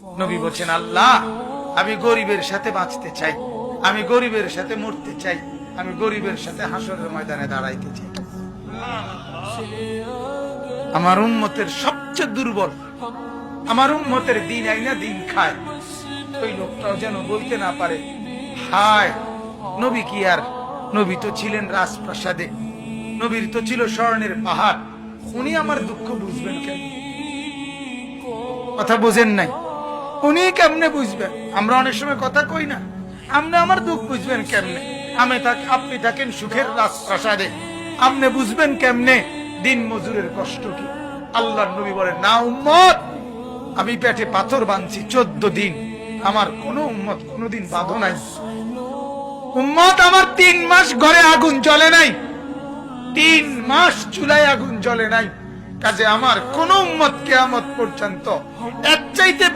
নবী বলছেন, আল্লাহ আমি গরিবের সাথে বাঁচতে চাই, আমি গরিবের সাথে মরতে চাই, আমি গরিবের সাথে হাসরের ময়দানে দাঁড়াইতে চাই। আমার উম্মতের সবচেয়ে দুর্বল, আমার উম্মতের দিন আইনা দিন খায়, ওই লোকটাও যেন বলতে না পারে, হায় নবী কি আর, নবী তো ছিলেন রাজপ্রাসাদে, নবীর তো ছিল স্বর্ণের পাহাড়, উনি আমার দুঃখ বুঝবেন কেন? কথা বুঝেন নাই? উনি কেমনে বুঝবেন? আমরা অনেক সময় কথা কই না, আপনি আমার দুঃখ বুঝবেন কেমনে? আপনি থাকেন সুখের রাজপ্রাসাদে, আপনি বুঝবেন কেমনে দিন মজুরের কষ্ট কি? আল্লাহর নবী বলেন, না উম্মত, আমি পেটে পাথর বাঁধছি 14 দিন, আমার কোন উম্মত কোনদিন বাঁধো নাই। উম্মত আমার 3 মাস ঘরে আগুন জ্বলে নাই, 3 মাস চুলায় আগুন জ্বলে নাই, কাজে আমার কোন উম্মত কিয়ামত পর্যন্ত এর চাইতে